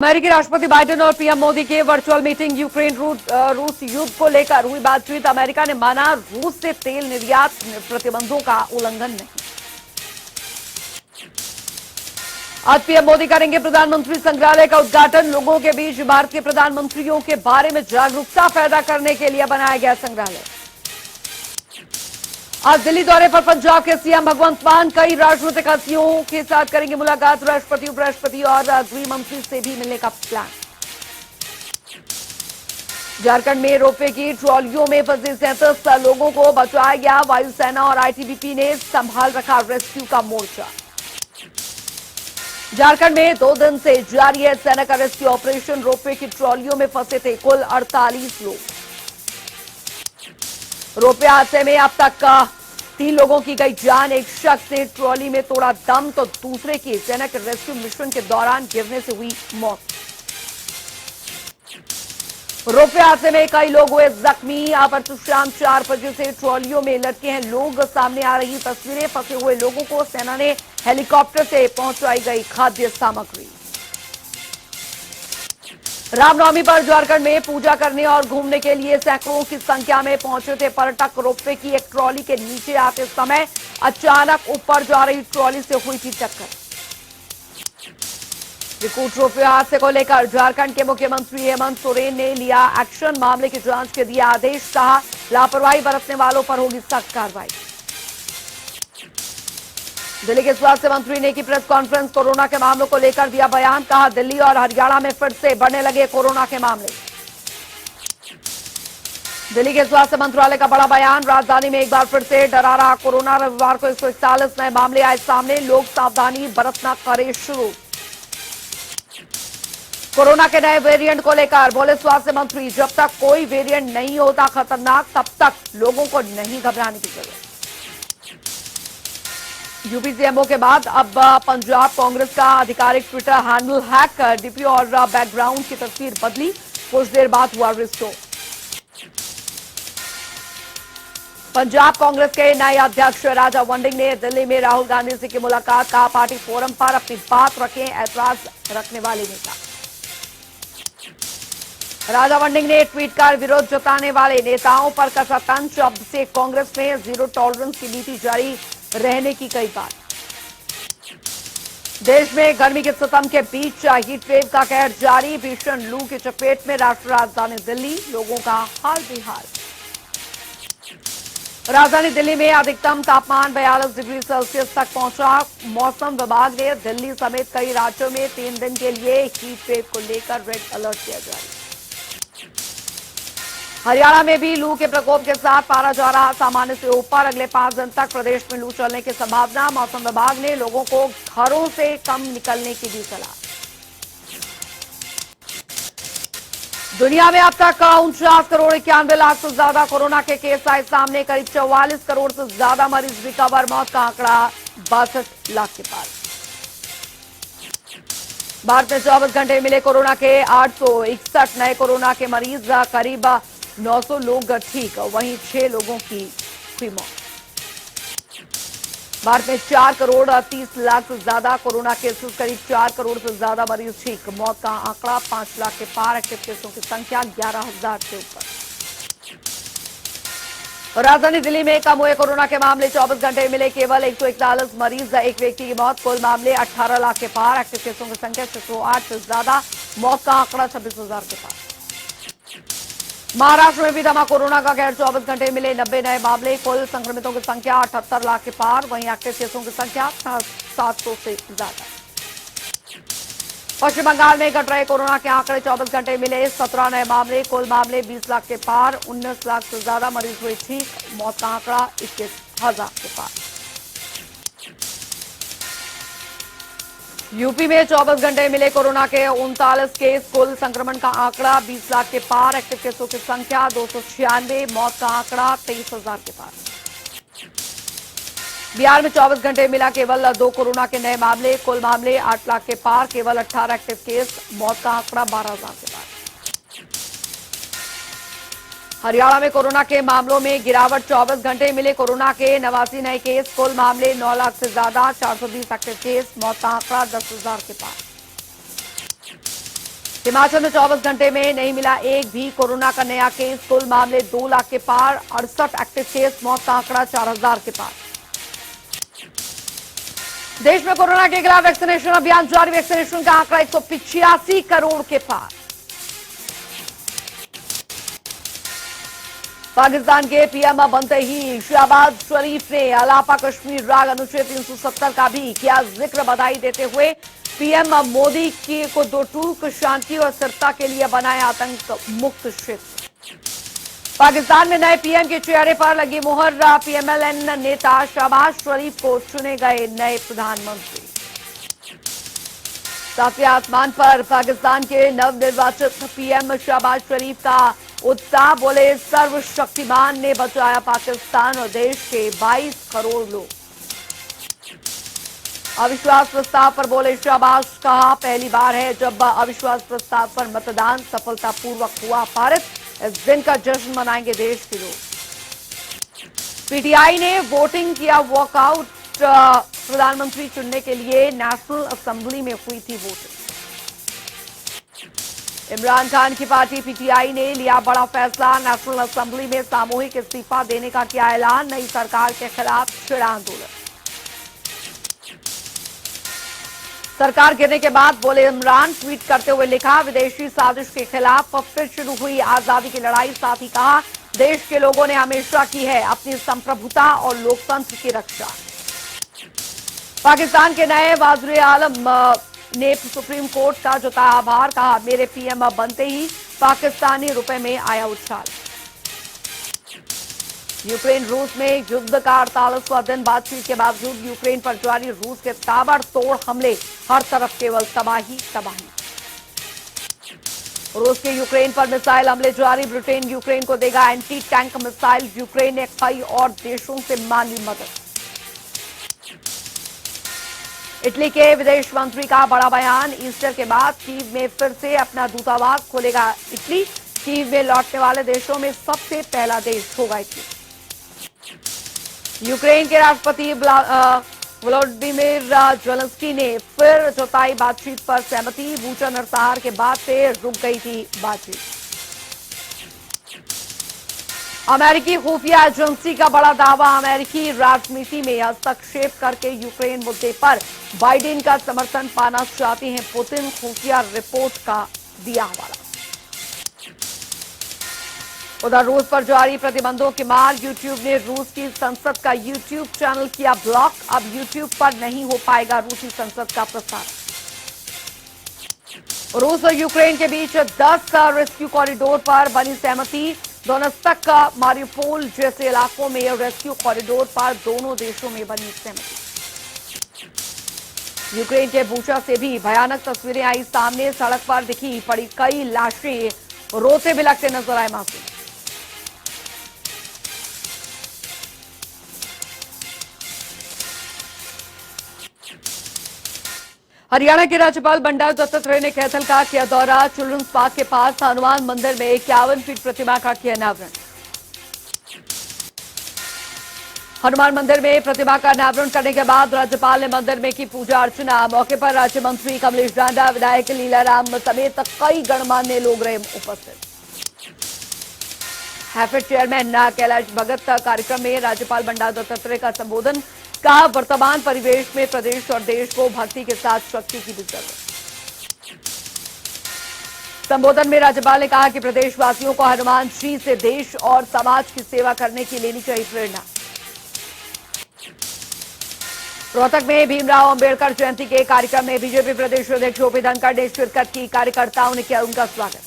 अमेरिकी राष्ट्रपति बाइडेन और पीएम मोदी की वर्चुअल मीटिंग। यूक्रेन रूस युद्ध को लेकर हुई बातचीत। अमेरिका ने माना रूस से तेल निर्यात प्रतिबंधों का उल्लंघन नहीं। आज पीएम मोदी करेंगे प्रधानमंत्री संग्रहालय का उद्घाटन। लोगों के बीच भारतीय प्रधानमंत्रियों के बारे में जागरूकता पैदा करने के लिए बनाया गया संग्रहालय। आज दिल्ली दौरे पर पंजाब के सीएम भगवंत मान कई राजनीतिक हस्तियों के साथ करेंगे मुलाकात। राष्ट्रपति, उपराष्ट्रपति और गृह मंत्री से भी मिलने का प्लान। झारखंड में रोपवे की ट्रॉलियों में फंसे 37 लोगों को बचाया गया। वायुसेना और आईटीबीपी ने संभाल रखा रेस्क्यू का मोर्चा। झारखंड में 2 दिन से जारी है सेना का रेस्क्यू ऑपरेशन। रोपवे की ट्रॉलियों में फंसे थे कुल 48 लोग। रोपवे हादसे में अब तक 3 लोगों की गई जान। एक शख्स ने ट्रॉली में तोड़ा दम तो दूसरे की सेना के रेस्क्यू मिशन के दौरान गिरने से हुई मौत। रोपवे हादसे में कई लोग हुए जख्मी। आज शाम 4 बजे से ट्रॉलियों में लटके हैं लोग। सामने आ रही तस्वीरें। फंसे हुए लोगों को सेना ने हेलीकॉप्टर से पहुंचाई गई खाद्य सामग्री। रामनवमी पर झारखंड में पूजा करने और घूमने के लिए सैकड़ों की संख्या में पहुंचे थे पर्यटक। रोपवे की एक ट्रॉली के नीचे आते समय अचानक ऊपर जा रही ट्रॉली से हुई थी टक्कर। त्रिकूट रोपवे हादसे को लेकर झारखंड के मुख्यमंत्री हेमंत सोरेन ने लिया एक्शन। मामले की जांच के दिया आदेश। कहा लापरवाही बरतने वालों पर होगी सख्त कार्रवाई। दिल्ली के स्वास्थ्य मंत्री ने की प्रेस कॉन्फ्रेंस। कोरोना के मामलों को लेकर दिया बयान। कहा दिल्ली और हरियाणा में फिर से बढ़ने लगे कोरोना के मामले। दिल्ली के स्वास्थ्य मंत्रालय का बड़ा बयान। राजधानी में एक बार फिर से डरा रहा कोरोना। रविवार को 141 नए मामले आए सामने। लोग सावधानी बरतना करें शुरू। कोरोना के नए वेरिएंट को लेकर बोले स्वास्थ्य मंत्री, जब तक कोई वेरिएंट नहीं होता खतरनाक तब तक लोगों को नहीं घबराने की जरूरत। यूपी सीएमओ के बाद अब पंजाब कांग्रेस का आधिकारिक ट्विटर हैंडल हैक कर डीपी और बैकग्राउंड की तस्वीर बदली। कुछ देर बाद हुआ रिस्टोर। पंजाब कांग्रेस के नए अध्यक्ष राजा वंडिंग ने दिल्ली में राहुल गांधी से की मुलाकात। कहा पार्टी फोरम पर अपनी बात रखें ऐतराज रखने वाले नेता। राजा वंडिंग ने ट्वीट कर विरोध जताने वाले नेताओं पर कसा तंज। शब्द से कांग्रेस में जीरो टॉलरेंस की नीति जारी रहने की कई बात। देश में गर्मी के सितम के बीच हीट वेव का कहर जारी। भीषण लू की चपेट में राष्ट्रीय राजधानी दिल्ली। लोगों का हाल बेहाल। राजधानी दिल्ली में अधिकतम तापमान 42 डिग्री सेल्सियस तक पहुंचा। मौसम विभाग ने दिल्ली समेत कई राज्यों में 3 दिन के लिए हीट वेव को लेकर रेड अलर्ट किया जारी। हरियाणा में भी लू के प्रकोप के साथ पारा जा रहा सामान्य से ऊपर। अगले 5 दिन तक प्रदेश में लू चलने की संभावना। मौसम विभाग ने लोगों को घरों से कम निकलने की दी सलाह। दुनिया में अब तक 49 करोड़ 91 लाख से ज्यादा कोरोना के केस आए सामने। करीब 44 करोड़ से ज्यादा मरीज रिकवर। मौत का आंकड़ा 62 लाख के पार। भारत में 24 घंटे मिले कोरोना के 861 नए कोरोना के मरीज। करीब 900 लोग ठीक। वहीं 6 लोगों की हुई मौत। भारत में 4 करोड़ 30 लाख से ज्यादा कोरोना केसेस। करीब 4 करोड़ से ज्यादा मरीज ठीक। मौत का आंकड़ा 5 लाख के पार। एक्टिव केसों की संख्या 11,000 से ऊपर। राजधानी दिल्ली में कम हुए कोरोना के मामले। 24 घंटे मिले केवल 141 मरीज। एक व्यक्ति की मौत। कुल मामले 18 लाख के पार। एक्टिव केसों की संख्या 608 से ज्यादा। मौत का आंकड़ा 26,000 के पार। महाराष्ट्र में भी थमा कोरोना का कहर। 24 घंटे मिले 90 नए मामले। कुल संक्रमितों की संख्या 78 लाख के पार। वहीं एक्टिव केसों की संख्या 700 से ज्यादा। पश्चिम बंगाल में घट रहे कोरोना के आंकड़े। 24 घंटे मिले 17 नए मामले। कुल मामले 20 लाख के पार। 19 लाख से ज्यादा मरीज हुए ठीक। मौत का आंकड़ा 21,000 के पार। यूपी में 24 घंटे मिले कोरोना के 39 केस। कुल संक्रमण का आंकड़ा 20 लाख के पार। एक्टिव केसों की संख्या 296। मौत का आंकड़ा 23,000 के पार। बिहार में 24 घंटे मिला केवल 2 कोरोना के नए मामले। कुल मामले 8 लाख के पार। केवल 18 एक्टिव केस। मौत का आंकड़ा 12,000 के पार। हरियाणा में कोरोना के मामलों में गिरावट। 24 घंटे मिले कोरोना के 89 नए केस। कुल मामले 9 लाख से ज्यादा। 420 एक्टिव केस। मौत का आंकड़ा 10,000 के पार। हिमाचल में 24 घंटे में नहीं मिला एक भी कोरोना का नया केस। कुल मामले 2 लाख के पार। 68 एक्टिव केस। मौत का आंकड़ा 4000 के पार। देश में कोरोना के खिलाफ वैक्सीनेशन अभियान जारी। वैक्सीनेशन का आंकड़ा 185 करोड़ के पार। पाकिस्तान के पीएम बनते ही शहबाज शरीफ ने अलापा कश्मीर राग अनुच्छेद 370 का भी किया जिक्र। बधाई देते हुए पीएम मोदी को दो टूक शांति और स्थिरता के लिए बनाए आतंक मुक्त क्षेत्र। पाकिस्तान में नए पीएम के चेहरे पर लगी मुहर। पीएमएलएन नेता शहबाज शरीफ को चुने गए नए प्रधानमंत्री। सातवें आसमान पर पाकिस्तान के नवनिर्वाचित पीएम शहबाज शरीफ का उत्साह। बोले, सर्वशक्तिमान ने बचाया पाकिस्तान और देश के 22 करोड़ लोग। अविश्वास प्रस्ताव पर बोले शहबाज। कहा, पहली बार है जब अविश्वास प्रस्ताव पर मतदान सफलतापूर्वक हुआ पारित। इस दिन का जश्न मनाएंगे देश के लोग। पीटीआई ने वोटिंग किया वॉकआउट। प्रधानमंत्री चुनने के लिए नेशनल असेंबली में हुई थी वोटिंग। इमरान खान की पार्टी पीटीआई ने लिया बड़ा फैसला। नेशनल असेंबली में सामूहिक इस्तीफा देने का किया ऐलान। नई सरकार के खिलाफ छिड़ा आंदोलन। सरकार गिरने के बाद बोले इमरान। ट्वीट करते हुए लिखा, विदेशी साजिश के खिलाफ फिर शुरू हुई आजादी की लड़ाई। साथ ही कहा, देश के लोगों ने हमेशा की है अपनी संप्रभुता और लोकतंत्र की रक्षा। पाकिस्तान के नए वाज़िर आलम ने सुप्रीम कोर्ट का जताया आभार। कहा, मेरे पीएम बनते ही पाकिस्तानी रुपए में आया उछाल। यूक्रेन रूस में युद्ध का 48वां दिन। बातचीत के बावजूद यूक्रेन पर जारी रूस के ताबड़तोड़ हमले। हर तरफ केवल तबाही तबाही। रूस के यूक्रेन पर मिसाइल हमले जारी। ब्रिटेन यूक्रेन को देगा एंटी टैंक मिसाइल। यूक्रेन ने कई और देशों से मांगी मदद। इटली के विदेश मंत्री का बड़ा बयान। ईस्टर के बाद कीव में फिर से अपना दूतावास खोलेगा इटली। कीव में लौटने वाले देशों में सबसे पहला देश होगा इटली। यूक्रेन के राष्ट्रपति वोलोदिमीर ज़ेलेंस्की ने फिर जताई बातचीत पर सहमति। बूचा नरसंहार के बाद से रुक गई थी बातचीत। अमेरिकी खुफिया एजेंसी का बड़ा दावा। अमेरिकी राजनीति में हस्तक्षेप करके यूक्रेन मुद्दे पर बाइडेन का समर्थन पाना चाहते हैं पुतिन। खुफिया रिपोर्ट का दिया हवाला। उधर रूस पर जारी प्रतिबंधों की मार। यूट्यूब ने रूस की संसद का यूट्यूब चैनल किया ब्लॉक। अब यूट्यूब पर नहीं हो पाएगा रूसी संसद का प्रसारण। रूस और यूक्रेन के बीच 10 रेस्क्यू कॉरिडोर पर बनी सहमति। दोनेत्स्क, मारियोपोल जैसे इलाकों में रेस्क्यू कॉरिडोर पर दोनों देशों में बनी सहमति। यूक्रेन के बूचा से भी भयानक तस्वीरें आई सामने। सड़क पर दिखी पड़ी कई लाशें। रोते बिलखते नजर आए मासूम। हरियाणा के राज्यपाल बंडारू दत्तात्रेय ने कैथल का किया दौरा। चिल्ड्रंस पार्क के पास हनुमान मंदिर में 51 फीट प्रतिमा का किया अनावरण। हनुमान मंदिर में प्रतिमा का अनावरण करने के बाद राज्यपाल ने मंदिर में की पूजा अर्चना। मौके पर राज्य मंत्री कमलेश डांडा, विधायक लीलाराम समेत कई गणमान्य लोग रहे उपस्थित। हैफेड चेयरमैन कैलाश भगत कार्यक्रम में राज्यपाल बंडारू दत्तात्रेय का संबोधन। कहा, वर्तमान परिवेश में प्रदेश और देश को भक्ति के साथ शक्ति की भी जरूरत। संबोधन में राज्यपाल ने कहा कि प्रदेशवासियों को हनुमान जी से देश और समाज की सेवा करने की लेनी चाहिए प्रेरणा। रोहतक में भीमराव अंबेडकर जयंती के कार्यक्रम में बीजेपी प्रदेश अध्यक्ष ओपी धनखड़ ने शिरकत की। कार्यकर्ताओं ने किया उनका स्वागत।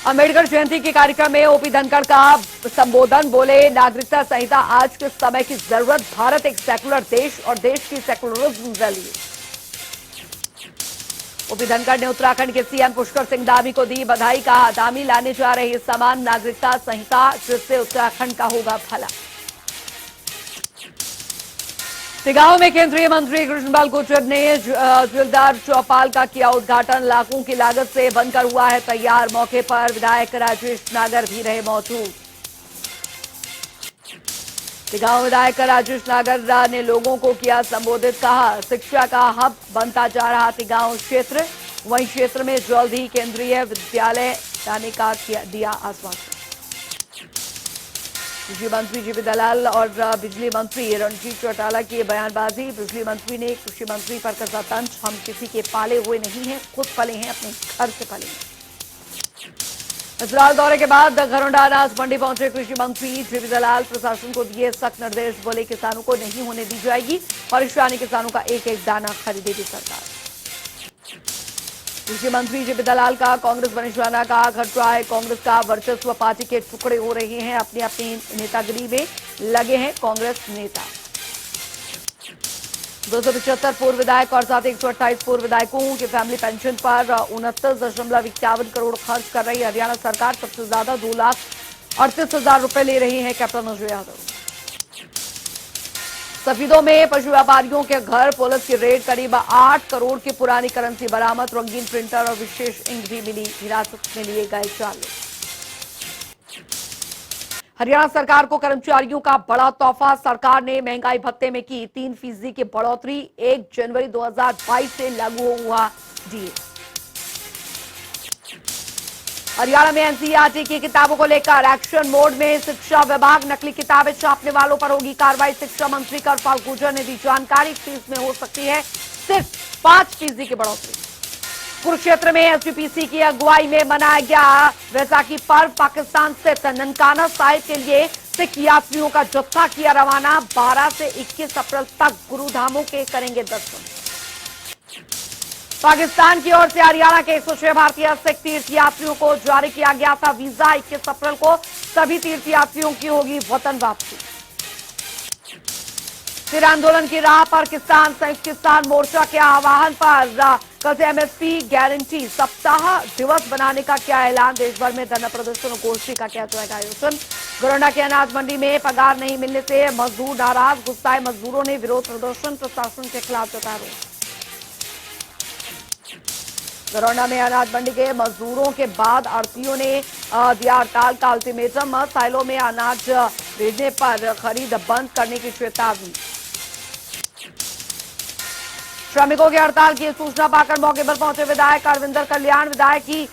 अंबेडकर जयंती के कार्यक्रम में ओपी धनखड़ का संबोधन। बोले, नागरिकता संहिता आज के समय की जरूरत। भारत एक सेकुलर देश और देश की सेकुलरिज्म रैली। ओपी धनखड़ ने उत्तराखंड के सीएम पुष्कर सिंह धामी को दी बधाई। कहा, धामी लाने जा रहे समान नागरिकता संहिता जिससे उत्तराखंड का होगा भला। सिगांव में केंद्रीय मंत्री कृष्णपाल गुर्जर ने जलदार चौपाल का किया उद्घाटन। लाखों की लागत से बनकर हुआ है तैयार। मौके पर विधायक राजेश नागर भी रहे मौजूद। गांव विधायक राजेश नागर ने लोगों को किया संबोधित, कहा शिक्षा का हब बनता जा रहा गांव क्षेत्र, वहीं क्षेत्र में जल्द ही केंद्रीय विद्यालय लाने का दिया आश्वासन। कृषि मंत्री जीवी दलाल और बिजली मंत्री रणजीत चौटाला की बयानबाजी। बिजली मंत्री ने कृषि मंत्री पर कसा तंज, हम किसी के पाले हुए नहीं हैं, खुद पले हैं, अपने घर से पले हैं। इसराइल दौरे के बाद घरोंडा अनाज मंडी पहुंचे कृषि मंत्री जीवी दलाल, प्रशासन को दिए सख्त निर्देश, बोले किसानों को नहीं होने दी जाएगी परेशानी, किसानों का एक एक दाना खरीदेगी सरकार। कृषि मंत्री जीवी दलाल का कांग्रेस पर निशाना, का घट रहा है कांग्रेस का वर्चस्व, पार्टी के टुकड़े हो रहे हैं, अपनी अपनी नेतागिरी में लगे हैं कांग्रेस नेता। 275 पूर्व विधायक और साथ ही 128 पूर्व विधायकों की फैमिली पेंशन पर 69.51 करोड़ खर्च कर रही हरियाणा सरकार, सबसे ज्यादा 2,38,000 रुपए ले रही है कैप्टन अजय यादव। सफीदों में पशु व्यापारियों के घर पुलिस की रेड, करीब 8 करोड़ की पुरानी करेंसी बरामद, रंगीन प्रिंटर और विशेष इंक भी मिली, हिरासत में लिए गए 4 लोग। हरियाणा सरकार को कर्मचारियों का बड़ा तोहफा, सरकार ने महंगाई भत्ते में की 3% की बढ़ोतरी, 1 जनवरी 2022 से लागू हुआ डीए। हरियाणा में एनसीईआरटी की किताबों को लेकर एक्शन मोड में शिक्षा विभाग, नकली किताबें छापने वालों पर होगी कार्रवाई, शिक्षा मंत्री कृपाल गुर्जर ने दी जानकारी, फीस में हो सकती है सिर्फ 5% की बढ़ोतरी। कुरुक्षेत्र में एसजीपीसी की अगुवाई में मनाया गया वैसाखी पर्व, पाकिस्तान से ननकाना साहिब के लिए सिख यात्रियों का जत्था किया रवाना, 12 से 21 अप्रैल तक गुरुधामों के करेंगे दर्शन। पाकिस्तान की ओर से हरियाणा के 106 भारतीय सिख तीर्थ यात्रियों को जारी किया गया था वीजा, 21 अप्रैल को सभी तीर्थ यात्रियों की होगी वतन वापसी। फिर आंदोलन की राह पर किसान, संयुक्त किसान मोर्चा के आह्वान पर कल से एमएसपी गारंटी सप्ताह दिवस बनाने का किया ऐलान, देश भर में धरना प्रदर्शन और गोष्ठी का किया जाएगा आयोजन। घरोंडा के अनाज मंडी में पगार नहीं मिलने से मजदूर नाराज, गुस्साए मजदूरों ने विरोध प्रदर्शन, प्रशासन के खिलाफ जताया रोष। घरोंडा में अनाज मंडी के मजदूरों के बाद आड़तियों ने दिया हड़ताल का अल्टीमेटम, साइलों में अनाज भेजने पर खरीद बंद करने की चेतावनी। श्रमिकों की हड़ताल की सूचना पाकर मौके पर पहुंचे विधायक अरविंदर कल्याण, विधायक की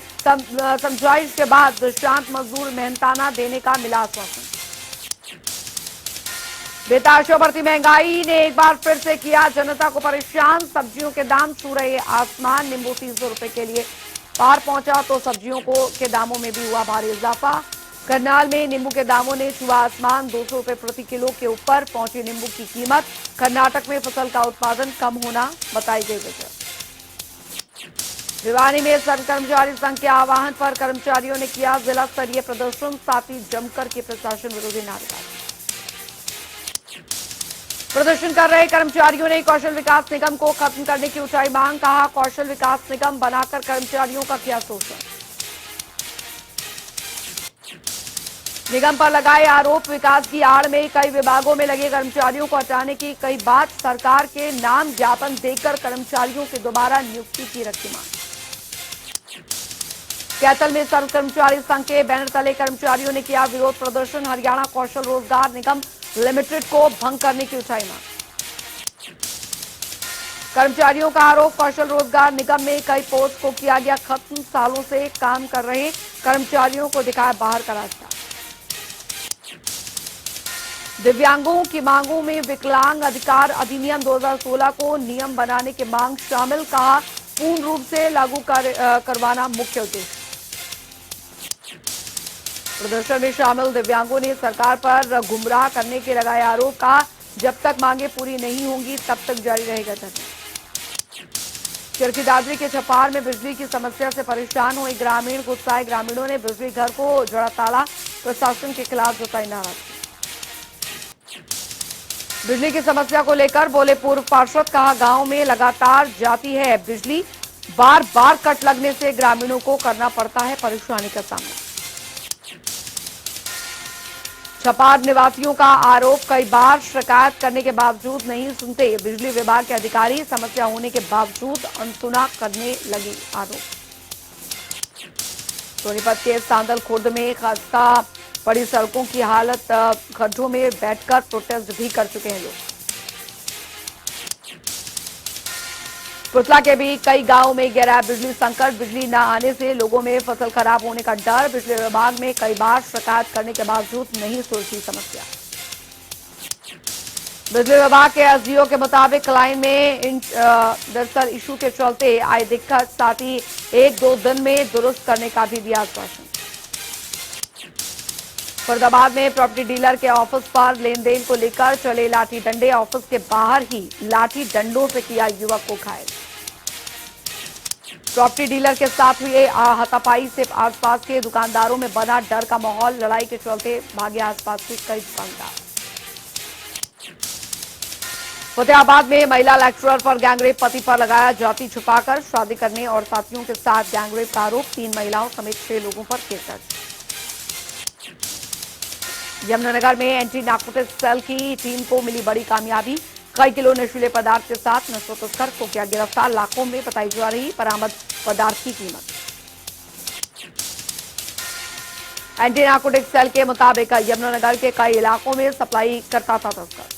समझाइश के बाद शांत मजदूर मेहनताना देने का मिला आश्वासन। बेतहाशा बढ़ती महंगाई ने एक बार फिर से किया जनता को परेशान, सब्जियों के दाम छू रहे आसमान, नींबू 300 रुपए के लिए पार पहुंचा तो सब्जियों के दामों में भी हुआ भारी इजाफा। करनाल में नींबू के दामों ने छुआ आसमान, 200 रुपए प्रति किलो के ऊपर पहुंची नींबू की कीमत। कर्नाटक में फसल का उत्पादन कम होना बताई गई वजह। भिवानी में सर्व कर्मचारी संघ के आह्वान पर कर्मचारियों ने किया जिला स्तरीय प्रदर्शन, साथ ही जमकर की प्रशासन विरोधी नारेबाजी। प्रदर्शन कर रहे कर्मचारियों ने कौशल विकास निगम को खत्म करने की उठाई मांग, कहा कौशल विकास निगम बनाकर कर्मचारियों का किया शोषण। निगम पर लगाए आरोप, विकास की आड़ में कई विभागों में लगे कर्मचारियों को हटाने की कई बात, सरकार के नाम ज्ञापन देकर कर्मचारियों की दोबारा नियुक्ति की रखी मांग। कैथल में सर्व कर्मचारी संघ के बैनर तले कर्मचारियों ने किया विरोध प्रदर्शन, हरियाणा कौशल रोजगार निगम लिमिटेड को भंग करने की उठाई मांग। कर्मचारियों का आरोप, कौशल रोजगार निगम में कई पोस्ट को किया गया खत्म, सालों से काम कर रहे कर्मचारियों को दिखाया बाहर का रास्ता। दिव्यांगों की मांगों में विकलांग अधिकार अधिनियम 2016 को नियम बनाने की मांग शामिल, कहा पूर्ण रूप से लागू करवाना मुख्य उद्देश्य। प्रदर्शन में शामिल दिव्यांगों ने सरकार पर गुमराह करने के लगाए आरोप, कहा जब तक मांगे पूरी नहीं होंगी तब तक जारी रहेगा धरना। चरखी दादरी के छपार में बिजली की समस्या से परेशान हुए ग्रामीण, गुस्साए ग्रामीणों ने बिजली घर को जड़ा ताला, प्रशासन के खिलाफ जताई नाराजगी। बिजली की समस्या को लेकर बोले पूर्व पार्षद, कहा गांव में लगातार जाती है बिजली, बार बार कट लगने से ग्रामीणों को करना पड़ता है परेशानी का सामना। छपार निवासियों का आरोप, कई बार शिकायत करने के बावजूद नहीं सुनते बिजली विभाग के अधिकारी, समस्या होने के बावजूद अनसुना करने लगे आरोप। सोनीपत के सांदल खुर्द में खस्ता बड़ी सड़कों की हालत, गड्ढों में बैठकर प्रोटेस्ट भी कर चुके हैं लोग। पुतला के भी कई गांवों में गहरा बिजली संकट, बिजली न आने से लोगों में फसल खराब होने का डर। बिजली विभाग में कई बार शिकायत करने के बावजूद नहीं सुलझी समस्या। बिजली विभाग के एसडीओ के मुताबिक लाइन में दरअसल इशू के चलते आई दिक्कत, साथ ही 1-2 दिन में दुरुस्त करने का भी दिया आश्वासन। फरीदाबाद में प्रॉपर्टी डीलर के ऑफिस पर लेन देन को लेकर चले लाठी डंडे, ऑफिस के बाहर ही लाठी डंडों से किया युवक को घायल। प्रॉपर्टी डीलर के साथ हुए हाथापाई से आसपास के दुकानदारों में बना डर का माहौल, लड़ाई के चलते भागे आसपास के कई दुकानदार। फतेहाबाद में महिला लेक्चरर पर गैंगरेप, पति पर लगाया जाति छुपाकर शादी करने और साथियों के साथ गैंगरेप का आरोप, 3 महिलाओं समेत 6 लोगों पर केस दर्ज। यमुनानगर में एंटी नार्कोटिक सेल की टीम को मिली बड़ी कामयाबी, कई किलो नशीले पदार्थ के साथ नशा तस्कर को किया गिरफ्तार, लाखों में बताई जा रही बरामद पदार्थ की कीमत। एंटी नार्कोटिक सेल के मुताबिक यमुनानगर के कई इलाकों में सप्लाई करता था तस्कर।